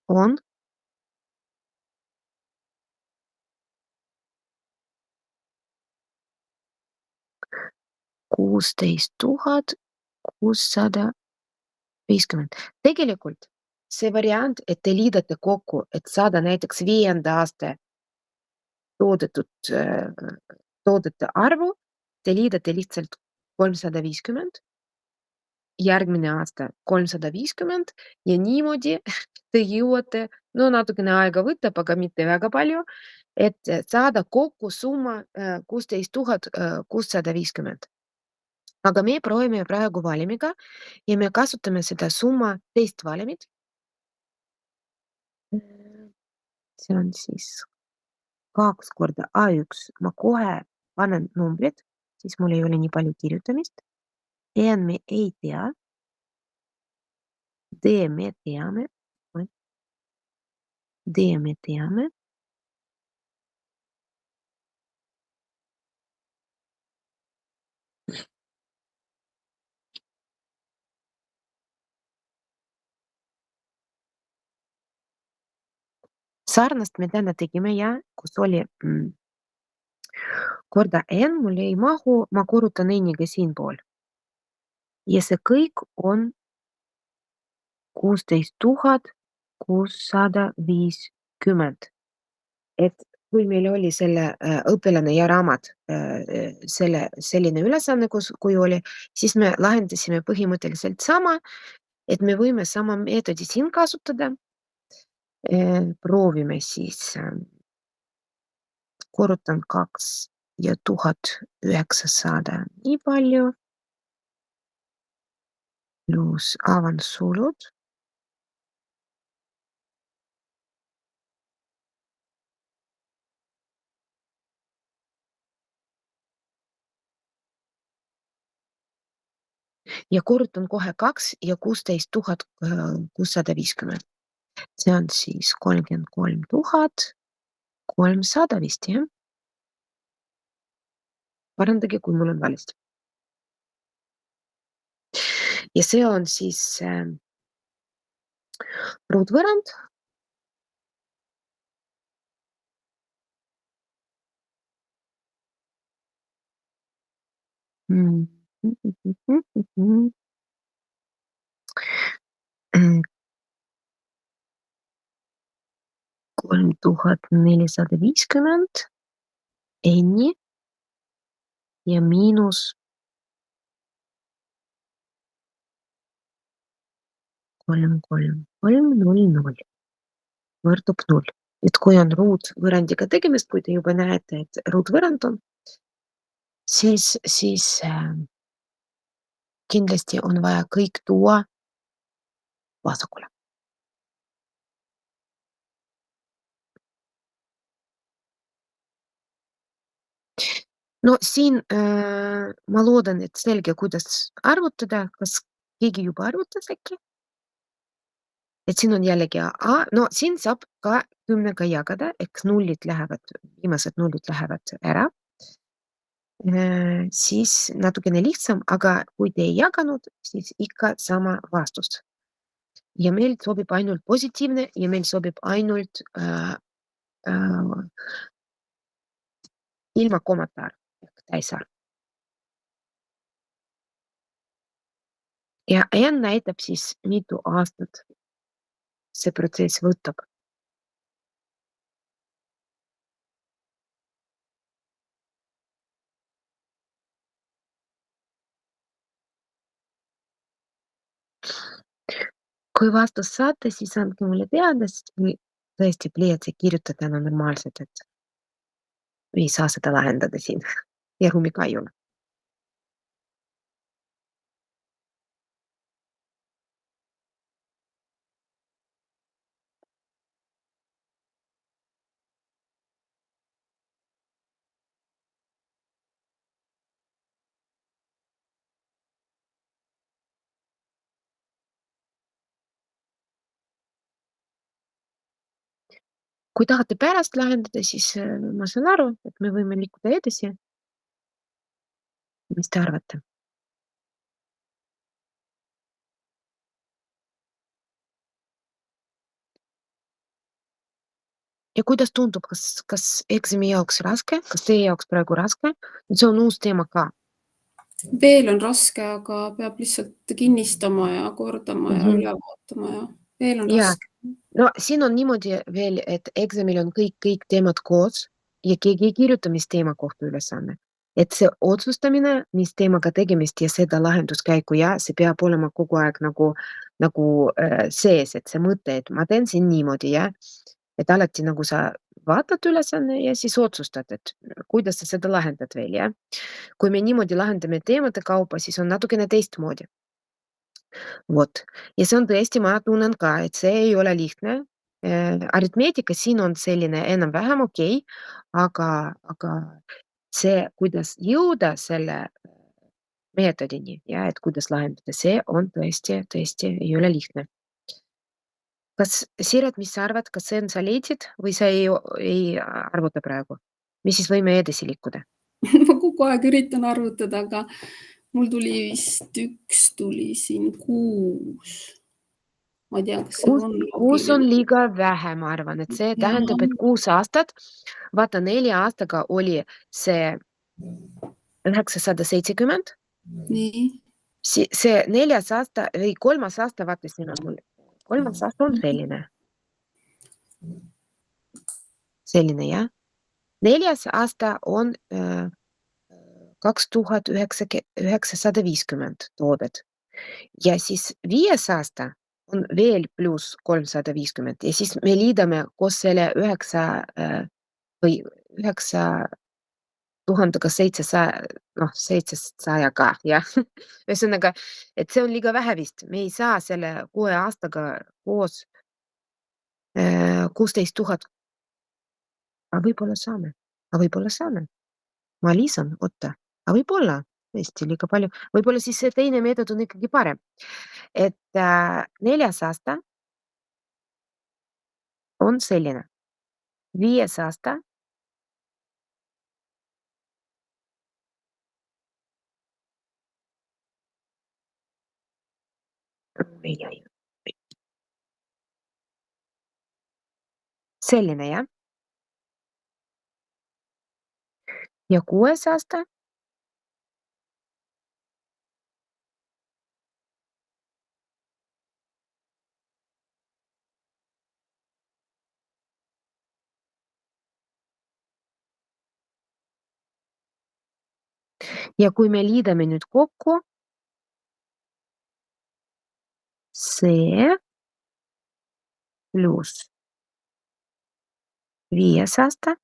on 16 650. Tegelikult see variant, et te liidate kokku, et saada näiteks 5. aasta toodetud toodete arvu, te liidate lihtsalt 350, järgmine aasta 350 ja niimoodi te jõuate, no natukene aega võtab, aga mitte väga palju, et saada kokku summa 16 650. Aga me proovime praegu valimiga ja me kasutame seda summa teist valimit. See on siis 2 korda A1. Ma kohe panen numbrid, siis mul ei ole nii palju kirjutamist. N me ei tea. D me teame. D me teame. Sarnast me täna tegime ja kus oli korda N mul ei mahu, ma korrutan N-iga siinpool. Ja see kõik on 16 650. Et kui meil oli selle õpilane ja raamat selline ülesanne, kui oli, siis me lahendasime põhimõtteliselt sama, et me võime sama meetodi siin kasutada. Proovime siis, korrutan 2 ja 1900 nii palju, pluss avan sulud. Ja korrutan kohe 2 ja 16 650. See on siis 33 300 vist, jah? Parandage, kui mul on valesti. Ja see on siis ruutvõrrand. Mm. 3450 N ja miinus 33,300 võrdub 0. Et kui on ruutvõrrandiga tegemist, kui te juba näete, et ruutvõrrand on, siis kindlasti on vaja kõik tuua vasakule. No siin ma loodan, et selge, kuidas arvutada. Kas keegi juba arvutas äkki? Et siin on jällegi no siin saab ka 10-ga jagada, eks viimased nullid lähevad ära. Siis natukene lihtsam, aga kui te ei jaganud, siis ikka sama vastus. Ja meil sobib ainult positiivne ja meil sobib ainult ilma kommentaar ehk täisarv. Ja N näitab siis, mitu aastat see protsess võtab. Kui vastust saate, siis andke mulle teada, sest mul tõesti pliiatsi kirjutada on normaalselt, et ei saa seda lahendada siin ja ruumi ka ei ole. Kui tahate pärast lahendada, siis ma saan aru, et me võime liikuda edasi. Mis te arvate? Ja kuidas tundub, kas eksami jaoks raske, kas teie jaoks praegu raske? See on uus teema ka. Veel on raske, aga peab lihtsalt kinnistama ja kordama ja üle vaatama ja veel on Jaa. raske. No siin on niimoodi veel, et eksamil on kõik teemad koos ja keegi ei kirjuta, mis teema kohta ülesanne. Et see otsustamine, mis teemaga tegemist ja seda lahenduskäiku ja see peab olema kogu aeg nagu sees, et see mõte, et ma teen siin niimoodi, jah. Et alati nagu sa vaatad ülesanne ja siis otsustad, et kuidas sa seda lahendad veel, jah. Kui me niimoodi lahendame teemade kaupa, siis on natukene teistmoodi. Vot. Ja see on tõesti, ma tunnen ka, et see ei ole lihtne. Aritmeetika siin on selline enam-vähem okei, aga see, kuidas jõuda selle meetodini ja et kuidas lahendada, see on tõesti ei ole lihtne. Kas Siret, mis sa arvad, kas see on, sa leidsid või sa ei arvuta praegu? Mis siis võime edasi liikuda? Ma kogu aeg üritan arvutada, aga mul tuli vist 1 tuli siin 6. Ma ei tea, kas see on 6 on loogiline. liiga vähe, ma arvan, et see tähendab, et 6 aastat. Vaata, 4 aastaga oli see 970. Nii. See 4. aasta või 3. aasta, vaata siin on mul. 3. aasta on selline. Selline, jah. 4. aasta on 2950 toodet. Ja siis 5. aasta on veel pluss 350 ja siis me liidame koos selle 9 või 9700, noh, 700-ga, jah. Ühesõnaga, et see on liiga vähe vist. Me ei saa selle 6 aastaga koos 16 000, aga võib-olla saame. Aga võib-olla saame. Ma lisan, oota, aga võib-olla tõesti liiga palju. Võib-olla siis see teine meetod on ikkagi parem. Et 4. aasta on selline. 5. aasta oi-oi, selline, jah. Ja 6. aasta ja kui me liidame nüüd kokku see pluss 5. aasta,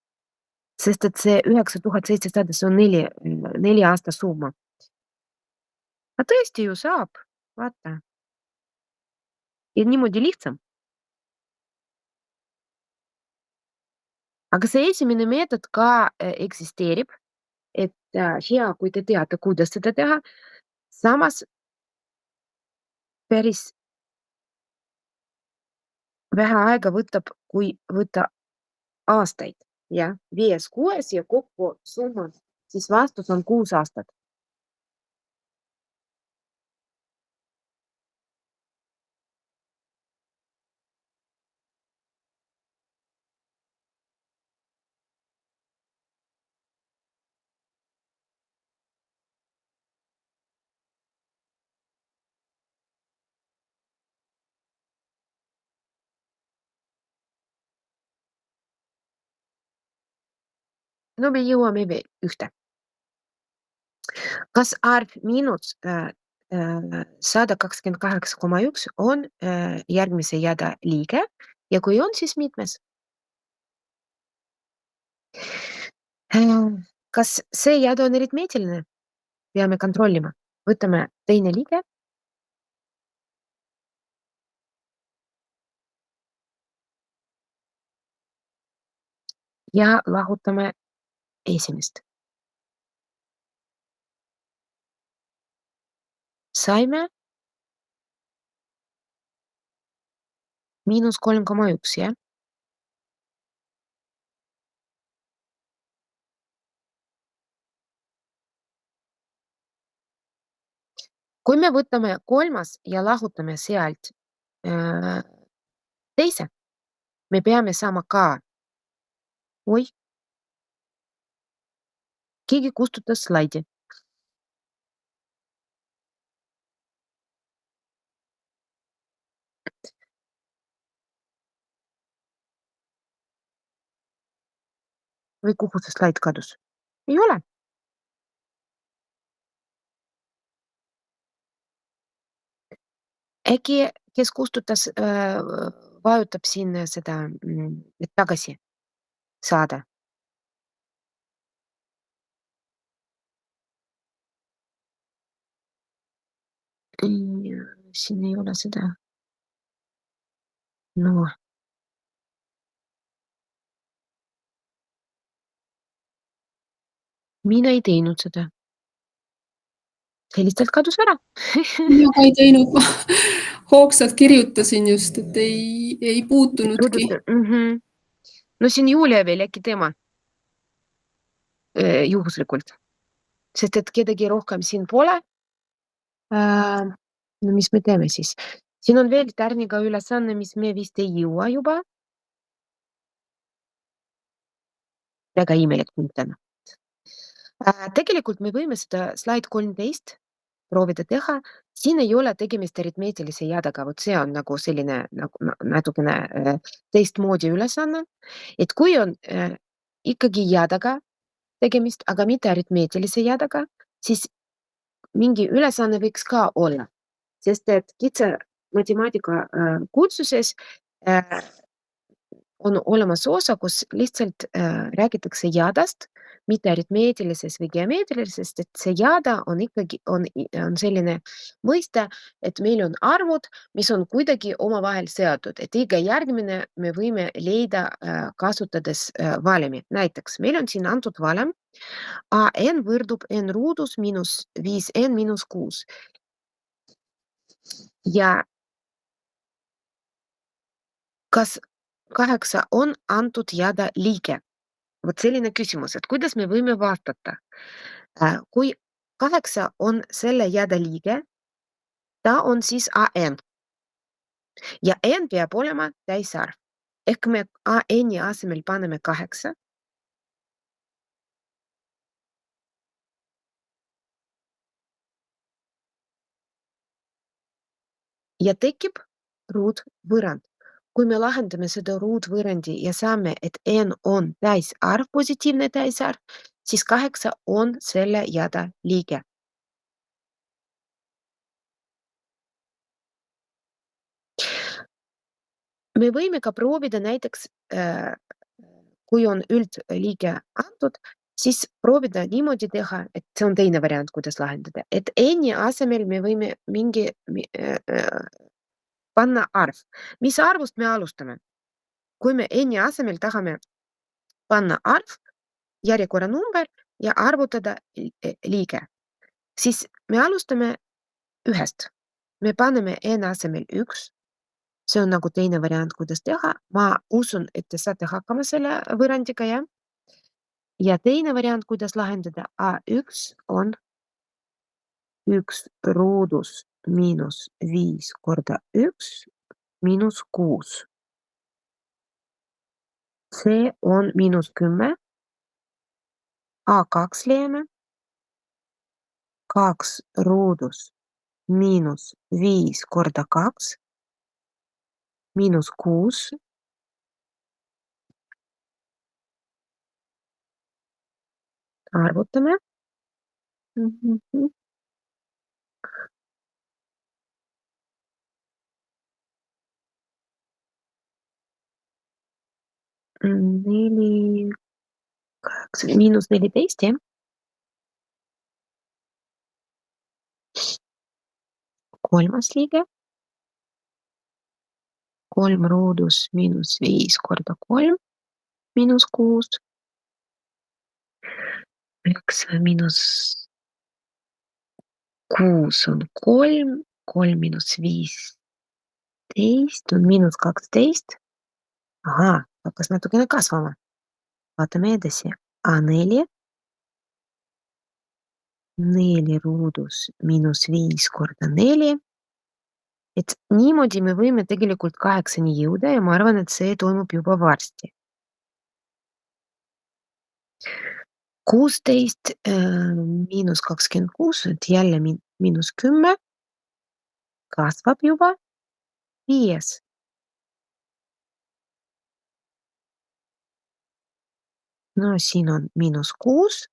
sest et see 9700, see on 4 aasta summa. Aga tõesti ju saab, vaata. Ja niimoodi lihtsam. Aga see esimene meetod ka eksisteerib, et hea, kui te teate, kuidas seda teha. Samas päris vähe aega võtab, kui võtta aastaid, jah, 5, 6 ja kokku summa, siis vastus on 6 aastat. No me jõuame veel ühte. Kas arv miinus 128,1 on järgmise jada liige ja kui on, siis mitmes? Kas see jada on aritmeetiline? Peame kontrollima. Võtame teine liige. Ja lahutame esimest. Saime miinus 3,1, jah? Kui me võtame 3. ja lahutame sealt teise, me peame saama ka. Oi, keegi kustutas slaidi. Või kuhu see slaid kadus? Ei ole. Äkki, kes kustutas, vajutab siin seda, et tagasi saada. Siin ei ole seda. No. Mina ei teinud seda. See lihtsalt kadus ära. Mina ka ei teinud, ma hoogsalt kirjutasin just, et ei puutunudki. No siin Julia veel, äkki tema juhuslikult. Sest et kedagi rohkem siin pole. No mis me teeme siis? Siin on veel tärniga ülesanne, mis me vist ei jõua juba. Väga imelik mind täna. Tegelikult me võime seda slaid 13 proovida teha. Siin ei ole tegemist aritmeetilise jadaga, vot see on nagu selline natukene teistmoodi ülesanne. Et kui on ikkagi jadaga tegemist, aga mitte aritmeetilise jadaga, siis mingi ülesanne võiks ka olla. Sest et matemaatika kursuses on olemas osa, kus lihtsalt räägitakse jadast, mitte aritmeetilisest või geomeetrilisest, et see jada on ikkagi on selline mõiste, et meil on arvud, mis on kuidagi omavahel seotud, et iga järgmine me võime leida kasutades valemi. Näiteks meil on siin antud valem AN võrdub N ruudus miinus 5N miinus 6 ja kas 8 on antud jada liige? Vot selline küsimus, et kuidas me võime vastata? Kui 8 on selle jada liige, ta on siis AN ja N peab olema täisarv. Ehk me AN-i asemel paneme 8 ja tekib ruutvõrrand. Kui me lahendame seda ruutvõrrandi ja saame, et N on täisarv, positiivne täisarv, siis 8 on selle jada liige. Me võime ka proovida näiteks, kui on üldliige antud, siis proovida niimoodi teha, et see on teine variant, kuidas lahendada, et N-i asemel me võime panna arv. Mis arvust me alustame? Kui me N-i asemel tahame panna arv, järjekorranumber ja arvutada liige, siis me alustame 1-st. Me paneme N asemel 1. See on nagu teine variant, kuidas teha. Ma usun, et te saate hakkama selle võrrandiga, jah. Ja teine variant, kuidas lahendada A1 on 1 ruudus miinus 5 korda 1 miinus 6. See on miinus 10. A2 leiame. 2 ruudus miinus 5 korda 2 miinus 6. Arvutame. 4, 8, miinus 14, jah. 3. liige. 3 ruudus miinus 5 korda 3 miinus 6. 9 miinus 6 on 3, 3 miinus 15 on miinus 12. Ahaa, hakkas natukene kasvama. Vaatame edasi. A4. 4 ruudus miinus 5 korda 4. Et niimoodi me võime tegelikult 8-ni jõuda ja ma arvan, et see toimub juba varsti. 16 miinus 26, et jälle miinus 10 kasvab juba 5. No siin on miinus 6.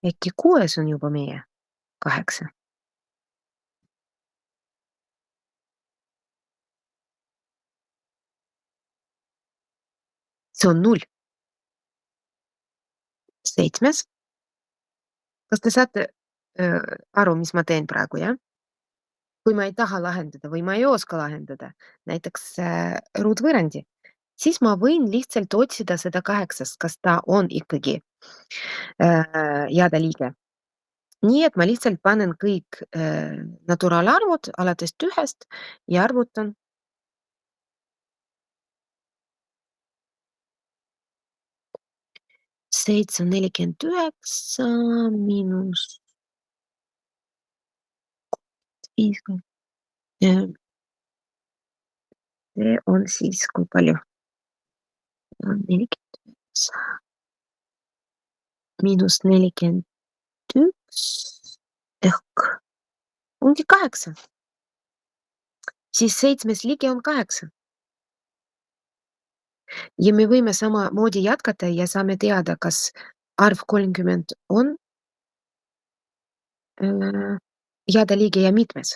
Äkki 6 on juba meie 8. See on 0. 7. Kas te saate aru, mis ma teen praegu, jah? Kui ma ei taha lahendada või ma ei oska lahendada näiteks ruutvõrrandi, siis ma võin lihtsalt otsida seda 8, kas ta on ikkagi jada liige. Nii et ma lihtsalt panen kõik naturaalarvud alates 1-st ja arvutan. 7,49 miinus 50. See on siis kui palju? 49 miinus 41 ehk ongi 8. Siis 7. liige on 8. Ja me võime samamoodi jätkata ja saame teada, kas arv 30 on jada liige ja mitmes.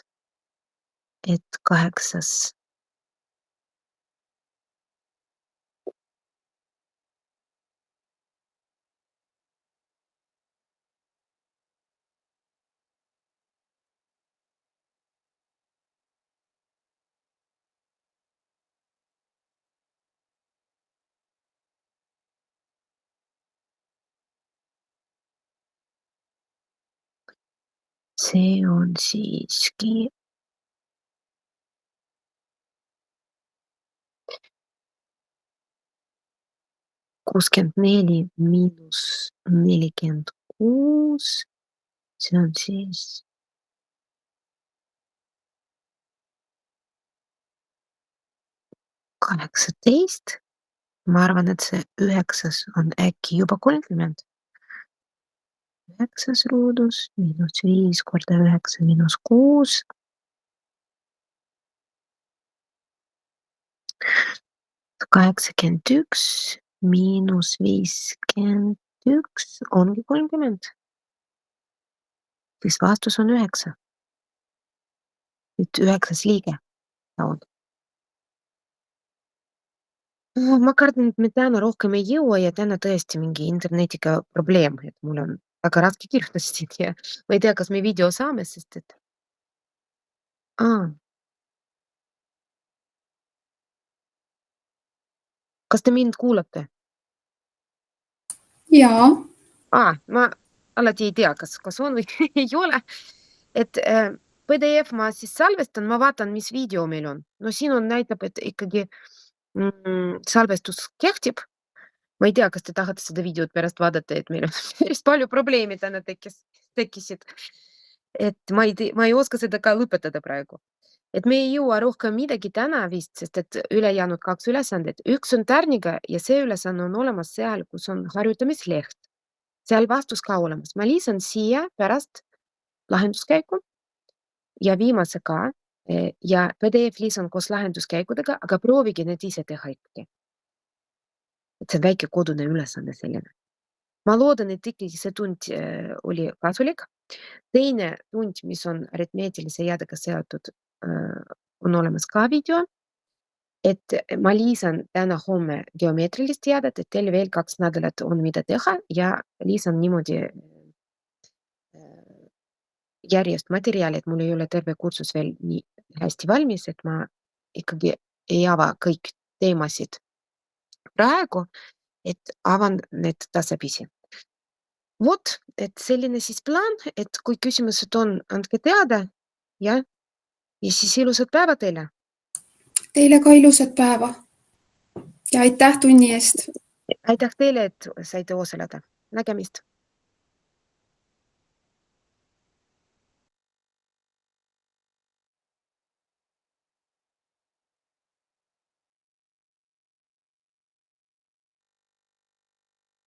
et 8. See on siiski 64 miinus 46. See on siis 18. Ma arvan, et see 9 on äkki juba 30. 9 ruudus miinus 5 korda 9 miinus 6. 81 miinus 51 ongi 30. Siis vastus on 9. Nüüd 9. liige on. Ma kardan, et me täna rohkem ei jõua ja täna tõesti mingi internetiga probleem, et mul on väga raske kirjutada siin ja ma ei tea, kas me video saame, sest et kas te mind kuulate? Jaa. Ma alati ei tea, kas on või ei ole. Et PDF ma siis salvestan, ma vaatan, mis video meil on. No siin on näitab, et ikkagi salvestus kehtib. Ma ei tea, kas te tahate seda videot pärast vaadata, et meil on päris palju probleeme täna tekkisid. Et ma ei oska seda ka lõpetada praegu. Et me ei jõua rohkem midagi täna vist, sest et ülejäänud 2 ülesandet. Üks on tärniga ja see ülesanne on olemas seal, kus on harjutamisleht. Seal vastus ka olemas. Ma lisan siia pärast lahenduskäiku ja viimase ka ja PDF lisan koos lahenduskäikudega, aga proovige need ise teha ikkagi. Et see on väike kodune ülesanne selline. Ma loodan, et ikkagi see tund oli kasulik. Teine tund, mis on aritmeetilise jäädega seotud, on olemas ka video. Et ma lisan täna homme geomeetrilist jäädet, et teil veel 2 nädalat on mida teha ja lisan niimoodi järjest materjali, et mul ei ole terve kursus veel nii hästi valmis, et ma ikkagi ei ava kõik teemasid praegu, et avan need tasapisi. Vot, et selline siis plaan, et kui küsimused on, andke teada ja siis ilusat päeva teile. Teile ka ilusat päeva. Ja aitäh tunni eest. Aitäh teile, et saite osaleda. Nägemist.